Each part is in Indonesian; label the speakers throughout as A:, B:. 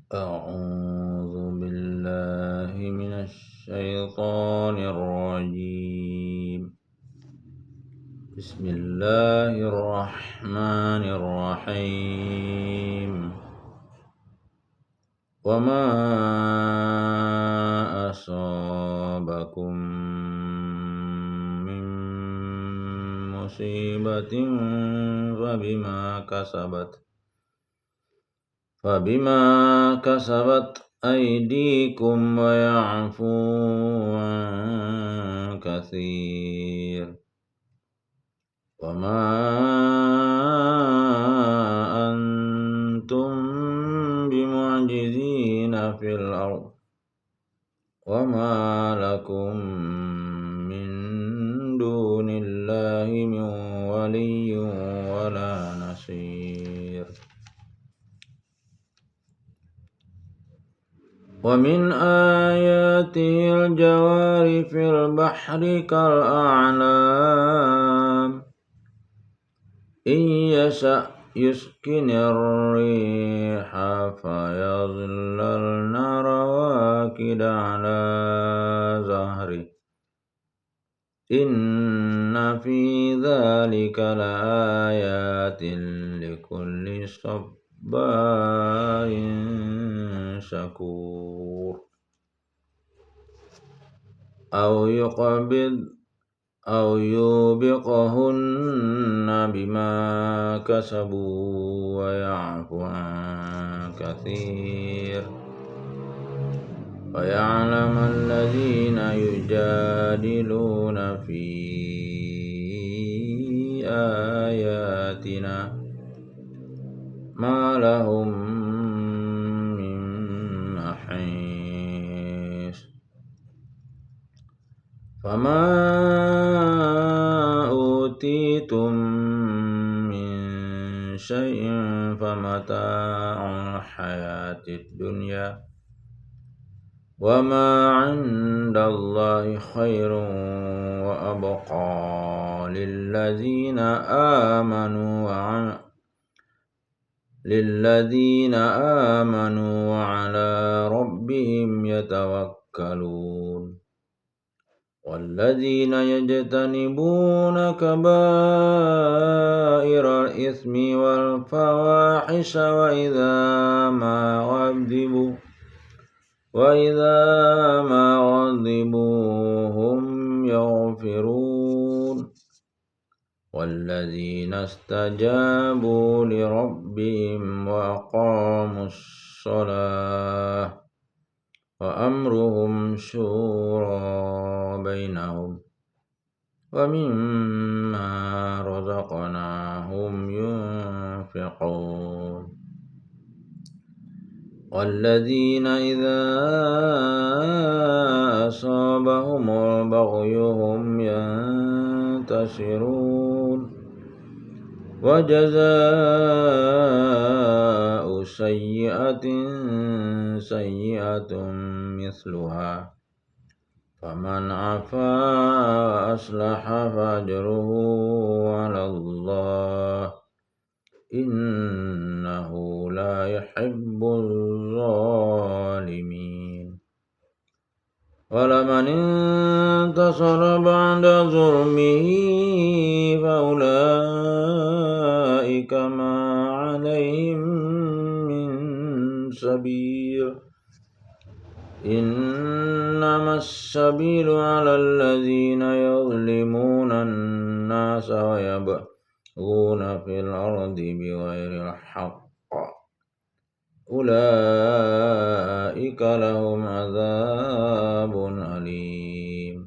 A: أعوذ بالله من الشيطان الرجيم. بسم الله الرحمن الرحيم. وما أصابكم من مصيبة فبما كسبت أيديكم ويعفو عن كثير. وما أنتم بمعجزين في الأرض وما لكم من دون الله من ولي ولا نصير. ومن آياته الجوار في البحر كالأعلام إن يشأ يسكن الريح فيظللن رواكد على ظهره إن في ذلك لآيات لكل صبار شكور. أو يوبقهن بما كسبوا ويعفو عن كثير. ويعلم الذين يجادلون في آياتنا ما لهم من محيص. فما أوتيتم من شيء فمتاع الحياة الدنيا وما عند الله خير وأبقى للذين آمنوا وعلى ربهم يتوكلون. والذين يجتنبون كبائر الإثم والفواحش وإذا ما غضبوا هم يغفرون. والذين استجابوا لربهم وأقاموا الصلاة وأمرهم شورى بينهم ومما رزقناهم ينفقون. والذين إذا أصابهم البغي هم ينتصرون. وجزاء سيئة سيئة مثلها فمن عفا وأصلح فأجره على الله إنه لا يحب الظالمين. ولمن انتصر بعد ظلمه فأولئك ما عليهم من سبيل إنما السبيل على الذين يظلمون الناس ويبغون في الأرض بغير الحق أولئك لهم عذاب أليم.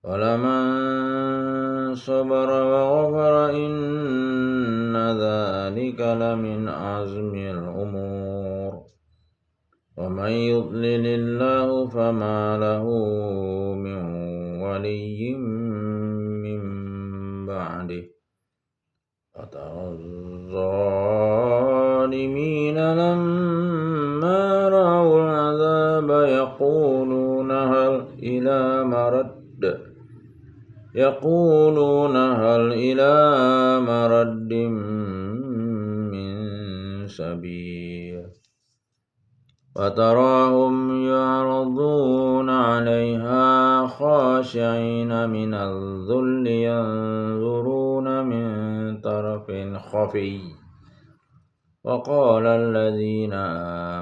A: ولمن صبر وغفر إن ذلك لمن عزم الأمور. ومن يضلل الله فما له من ولي من بعده وترى الظالمين لما رأوا العذاب يقولون هل إلى مرد من سبيل وتراهم يعرضون عليها خاشعين من الذل ينظرون من طرف خفي وقال الذين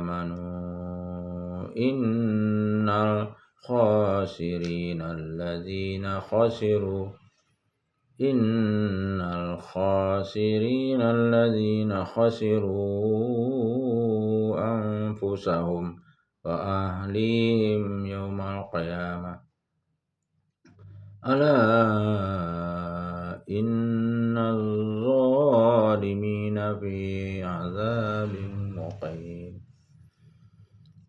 A: آمنوا إن الخاسرين الذين خسروا أنفسهم وأهليهم يوم القيامة ألا إن الظالمين في عذاب مقيم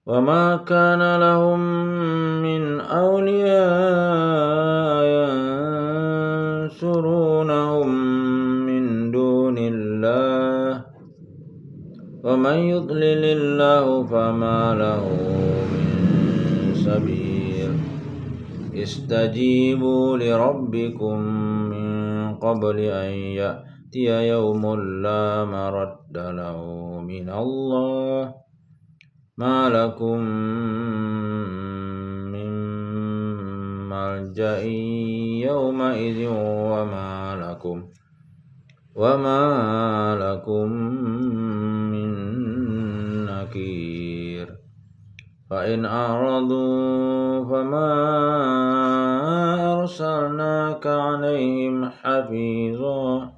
A: وما كان لهم من أولياء ينصرونهم من دون الله ومن يضلل الله فما له من سبيل استجيبوا لربكم من قبل أن يأتي يوم لا مرد له من الله ما لكم من ملجأ يومئذ وما لكم من نكير فإن أعرضوا فما أرسلناك عليهم حفيظا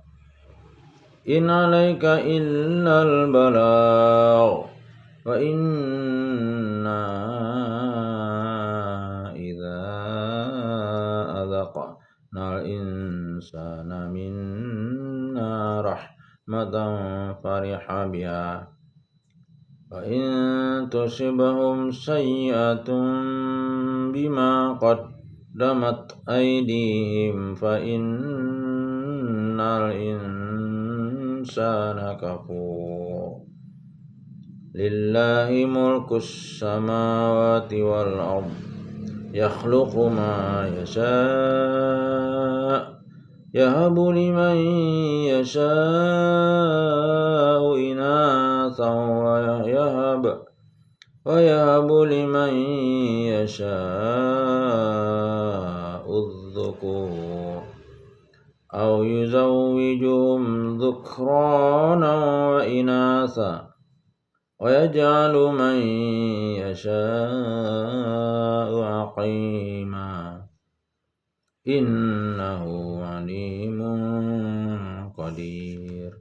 A: إن عليك إلا البلاغ وإنا إذا أذقنا الإنسان منا رحمة فرح بها وإن تصبهم سيئة بما قدمت أيديهم فإن الإنسان كفور لله ملك السماوات والأرض يخلق ما يشاء يهب لمن يشاء إناثا ويهب لمن يشاء الذكور أو يزوجهم ذكرانا وإناثا ويجعل من يشاء عقيما إنه عليم قدير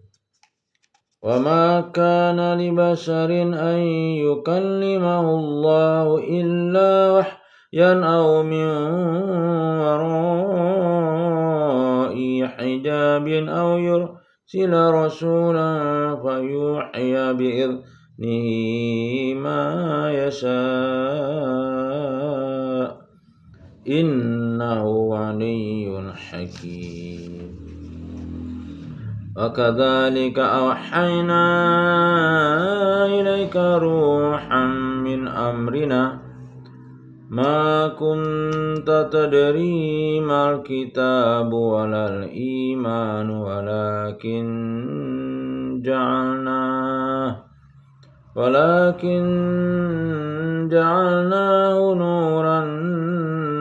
A: وما كان لبشر أن يكلمه الله إلا وحيا أو من وراء حجاب أو يرسل رسولا فيوحي بإذنه ما يشاء إنه علي حكيم وكذلك أوحينا إليك روحا من أمرنا ما كنت تدري ما الكتاب ولا الإيمان ولكن جعلناه نورا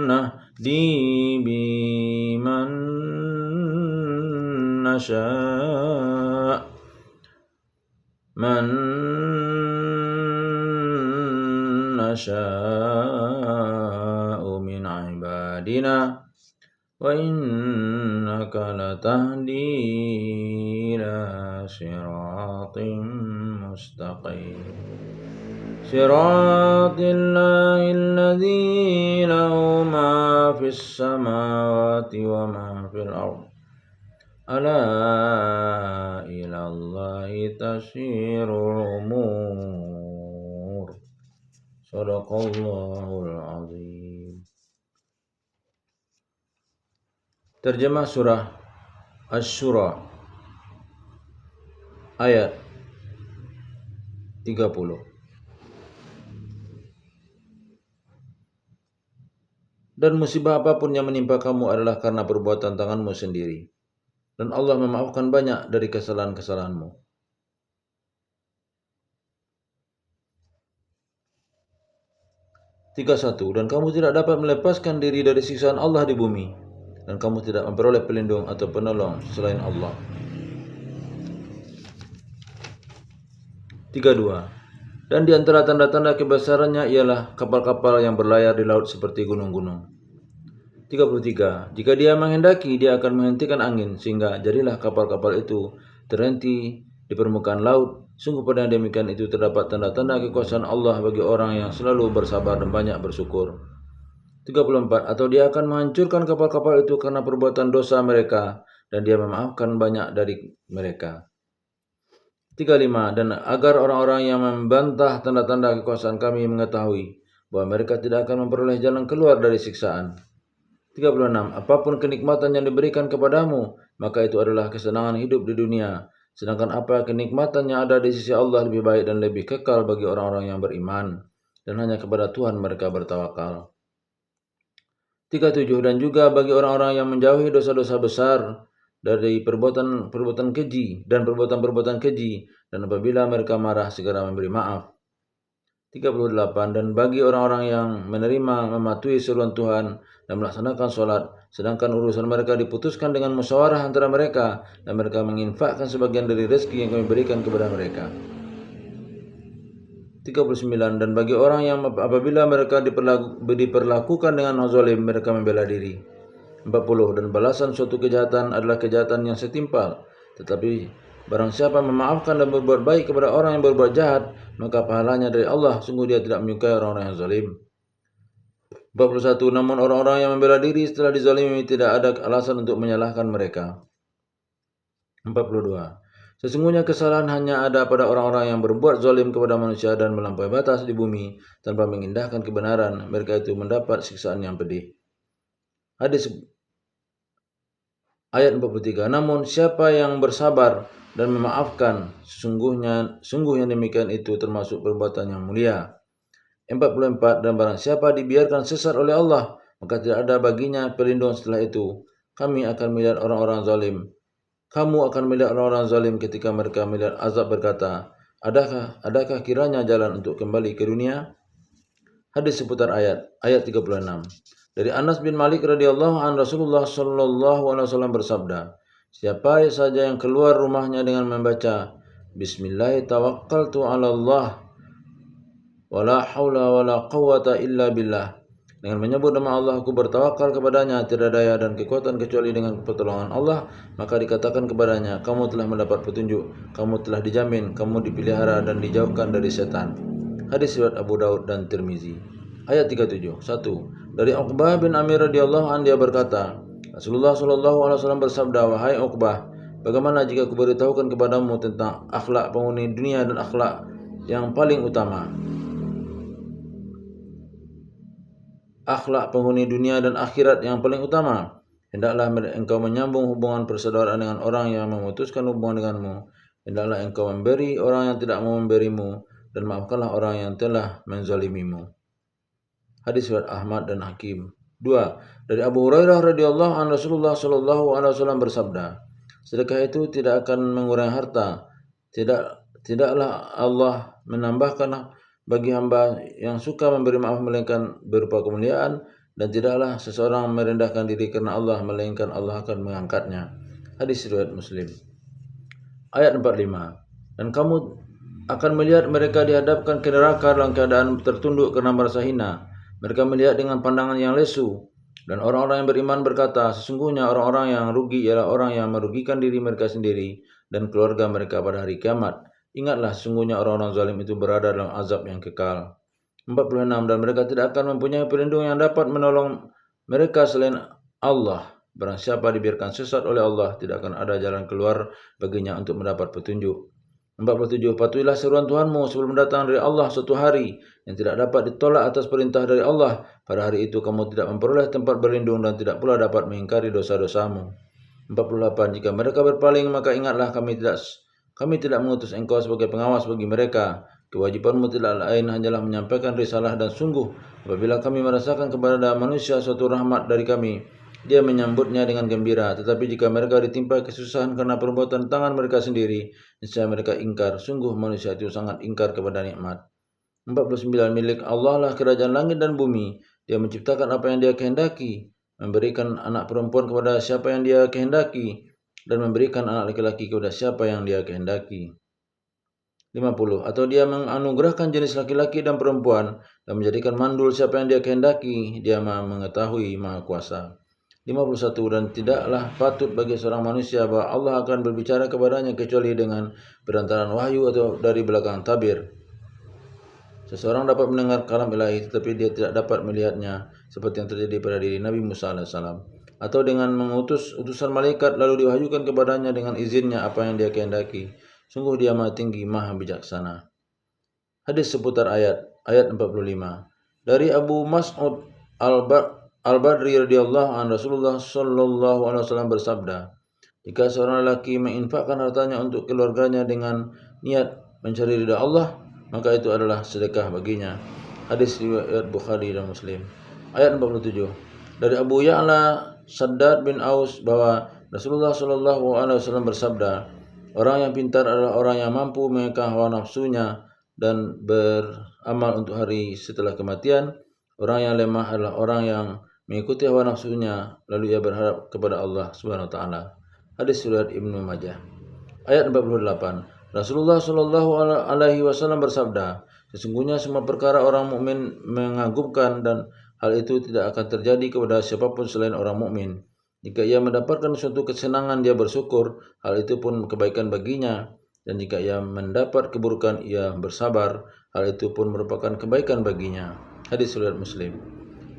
A: نهدي بمن نشاء من عبادنا وإنك لتهدي إلى صراط مستقيم صراط الله الذي له ما في السماوات وما في الأرض ألا إلى الله تسير الأمور صدق الله العظيم. Terjemah surah Asy-Syura ayat 30. Dan musibah apapun yang menimpa kamu adalah karena perbuatan tanganmu sendiri. Dan Allah memaafkan banyak dari kesalahan-kesalahanmu. 31. Dan kamu tidak dapat melepaskan diri dari siksaan Allah di bumi, dan kamu tidak memperoleh pelindung atau penolong selain Allah. 32. Dan di antara tanda-tanda kebesarannya ialah kapal-kapal yang berlayar di laut seperti gunung-gunung. 33. Jika dia menghendaki, dia akan menghentikan angin, sehingga jadilah kapal-kapal itu terhenti di permukaan laut. Sungguh pada yang demikian itu terdapat tanda-tanda kekuasaan Allah bagi orang yang selalu bersabar dan banyak bersyukur. 34. Atau dia akan menghancurkan kapal-kapal itu karena perbuatan dosa mereka, dan dia memaafkan banyak dari mereka. 35. Dan agar orang-orang yang membantah tanda-tanda kekuasaan kami mengetahui bahwa mereka tidak akan memperoleh jalan keluar dari siksaan. 36. Apapun kenikmatan yang diberikan kepadamu, maka itu adalah kesenangan hidup di dunia. Sedangkan apa kenikmatan yang ada di sisi Allah lebih baik dan lebih kekal bagi orang-orang yang beriman, dan hanya kepada Tuhan mereka bertawakal. 37. Dan juga bagi orang-orang yang menjauhi dosa-dosa besar dari perbuatan keji dan perbuatan-perbuatan keji, dan apabila mereka marah segera memberi maaf. 38. Dan bagi orang-orang yang menerima mematuhi seruan Tuhan dan melaksanakan sholat, sedangkan urusan mereka diputuskan dengan musyawarah antara mereka, dan mereka menginfakkan sebagian dari rezeki yang kami berikan kepada mereka. 39. Dan bagi orang yang apabila mereka diperlakukan dengan zalim, mereka membela diri. 40. Dan balasan suatu kejahatan adalah kejahatan yang setimpal, tetapi barang siapa memaafkan dan berbuat baik kepada orang yang berbuat jahat, maka pahalanya dari Allah. Sungguh dia tidak menyukai orang-orang yang zalim. 41. Namun orang-orang yang membela diri setelah dizalimi tidak ada alasan untuk menyalahkan mereka. 42. Sesungguhnya kesalahan hanya ada pada orang-orang yang berbuat zalim kepada manusia dan melampaui batas di bumi tanpa mengindahkan kebenaran. Mereka itu mendapat siksaan yang pedih. Hadis ayat 43. Namun siapa yang bersabar dan memaafkan, sungguh yang demikian itu termasuk perbuatan yang mulia. 44. Dan barang siapa dibiarkan sesat oleh Allah, maka tidak ada baginya pelindung setelah itu. Kamu akan melihat orang-orang zalim ketika mereka melihat azab berkata, adakah kiranya jalan untuk kembali ke dunia? Hadis seputar ayat 36. Dari Anas bin Malik radhiyallahu an, Rasulullah sallallahu alaihi wasallam bersabda, siapa saja yang keluar rumahnya dengan membaca Bismillah tawakkaltu 'ala Allah wala haula wala quwwata illa billah, dengan menyebut nama Allah aku bertawakal kepadanya, tiada daya dan kekuatan kecuali dengan pertolongan Allah, maka dikatakan kepadanya, kamu telah mendapat petunjuk, kamu telah dijamin, kamu dipelihara dan dijauhkan dari setan. Hadis riwayat Abu Daud dan Tirmizi. Ayat 37. 1. Dari Uqbah bin Amir radhiyallahu anhu dia berkata, Rasulullah sallallahu alaihi wasallam bersabda, wahai Uqbah, bagaimana jika aku beritahukan kepadamu tentang akhlak penghuni dunia dan akhlak yang paling utama? Akhlak penghuni dunia dan akhirat yang paling utama. Hendaklah engkau menyambung hubungan persaudaraan dengan orang yang memutuskan hubungan denganmu. Hendaklah engkau memberi orang yang tidak mau memberimu, dan maafkanlah orang yang telah menzalimimu. Hadis riwayat Ahmad dan Hakim. 2. Dari Abu Hurairah radhiyallahu anhu, Rasulullah sallallahu alaihi wasallam bersabda, sedekah itu tidak akan mengurangi harta. Tidaklah Allah menambahkan bagi hamba yang suka memberi maaf melainkan berupa kemuliaan, dan tidaklah seseorang merendahkan diri karena Allah melainkan Allah akan mengangkatnya. Hadis riwayat Muslim. Ayat 45. Dan kamu akan melihat mereka dihadapkan ke neraka dalam keadaan tertunduk karena merasa hina. Mereka melihat dengan pandangan yang lesu. Dan orang-orang yang beriman berkata, sesungguhnya orang-orang yang rugi ialah orang yang merugikan diri mereka sendiri dan keluarga mereka pada hari kiamat. Ingatlah, sesungguhnya orang-orang zalim itu berada dalam azab yang kekal. 46. Dan mereka tidak akan mempunyai pelindung yang dapat menolong mereka selain Allah. Barang siapa dibiarkan sesat oleh Allah, tidak akan ada jalan keluar baginya untuk mendapat petunjuk. 47. Patuhilah seruan Tuhanmu sebelum datang dari Allah suatu hari yang tidak dapat ditolak atas perintah dari Allah. Pada hari itu kamu tidak memperoleh tempat berlindung dan tidak pula dapat mengingkari dosa-dosamu. 48. Jika mereka berpaling, maka ingatlah kami tidak mengutus engkau sebagai pengawas bagi mereka. Kewajibanmu tidak lain hanyalah menyampaikan risalah, dan sungguh apabila kami merasakan kepada manusia suatu rahmat dari kami, dia menyambutnya dengan gembira. Tetapi jika mereka ditimpa kesusahan karena perbuatan tangan mereka sendiri, niscaya mereka ingkar. Sungguh manusia itu sangat ingkar kepada nikmat. 49. Milik Allah lah kerajaan langit dan bumi. Dia menciptakan apa yang Dia kehendaki, memberikan anak perempuan kepada siapa yang Dia kehendaki, dan memberikan anak laki-laki kepada siapa yang Dia kehendaki. 50. Atau Dia menganugerahkan jenis laki-laki dan perempuan dan menjadikan mandul siapa yang Dia kehendaki. Dia Maha mengetahui, Maha kuasa. 51. Dan tidaklah patut bagi seorang manusia bahwa Allah akan berbicara kepadanya kecuali dengan perantaraan wahyu atau dari belakang tabir. Seseorang dapat mendengar kalam ilahi tetapi dia tidak dapat melihatnya, seperti yang terjadi pada diri Nabi Musa AS. Atau dengan mengutus utusan malaikat lalu diwahyukan kepadanya dengan izinnya apa yang Dia kehendaki. Sungguh Dia Maha Tinggi, Maha Bijaksana. Hadis seputar ayat 45. Dari Abu Mas'ud Al-Badri radhiyallahu anhu, Rasulullah sallallahu alaihi wasallam bersabda, jika seorang lelaki menginfakkan hartanya untuk keluarganya dengan niat mencari ridha Allah, maka itu adalah sedekah baginya. Hadis riwayat Bukhari dan Muslim. Ayat 47. Dari Abu Ya'la Shaddad bin Aus bahwa Rasulullah sallallahu alaihi wasallam bersabda, orang yang pintar adalah orang yang mampu mengekang hawa nafsunya dan beramal untuk hari setelah kematian. Orang yang lemah adalah orang yang mengikuti hawa nafsunya lalu ia berharap kepada Allah Subhanahu wa taala. Hadis riwayat Ibnu Majah. Ayat 48. Rasulullah sallallahu alaihi wasallam bersabda, sesungguhnya semua perkara orang mukmin mengagumkan dan hal itu tidak akan terjadi kepada siapapun selain orang mukmin. Jika ia mendapatkan suatu kesenangan, dia bersyukur, hal itu pun kebaikan baginya. Dan jika ia mendapat keburukan, ia bersabar, hal itu pun merupakan kebaikan baginya. Hadis riwayat Muslim.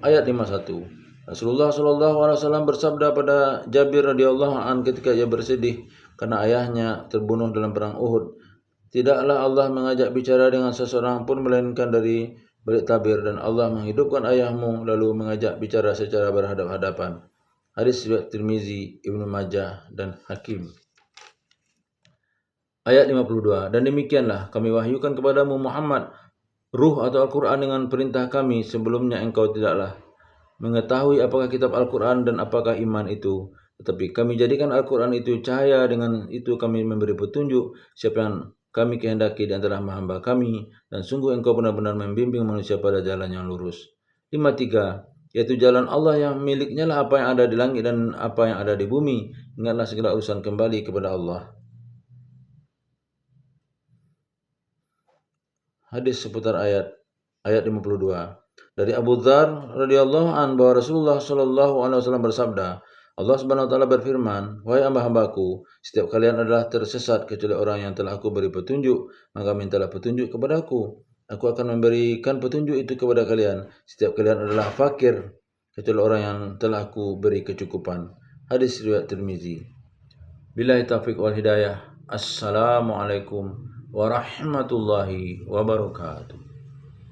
A: Ayat 51. Rasulullah SAW bersabda pada Jabir radhiyallahu an ketika ia bersedih karena ayahnya terbunuh dalam perang Uhud, tidaklah Allah mengajak bicara dengan seseorang pun melainkan dari balik tabir, dan Allah menghidupkan ayahmu lalu mengajak bicara secara berhadap-hadapan. Hadis riwayat Tirmizi, Ibnu Majah dan Hakim. Ayat 52. Dan demikianlah kami wahyukan kepadamu Muhammad ruh atau Al-Quran dengan perintah kami, sebelumnya engkau tidaklah mengetahui apakah kitab Al-Quran dan apakah iman itu. Tetapi kami jadikan Al-Quran itu cahaya, dengan itu kami memberi petunjuk siapa yang kami kehendaki di antara hamba kami, dan sungguh engkau benar-benar membimbing manusia pada jalan yang lurus. 53. Yaitu jalan Allah yang miliknya lah apa yang ada di langit dan apa yang ada di bumi. Ingatlah segala urusan kembali kepada Allah. Hadis seputar ayat 52. Dari Abu Dzar radhiyallahu an bahwa Rasulullah sallallahu alaihi wasallam bersabda, Allah Subhanahu wa taala berfirman, wahai hamba-hambaku, setiap kalian adalah tersesat kecuali orang yang telah aku beri petunjuk, maka mintalah petunjuk kepadaku. Aku akan memberikan petunjuk itu kepada kalian. Setiap kalian adalah fakir kecuali orang yang telah aku beri kecukupan. Hadis riwayat Tirmizi. Billahi taufiq wal hidayah. Assalamualaikum warahmatullahi wabarakatuh.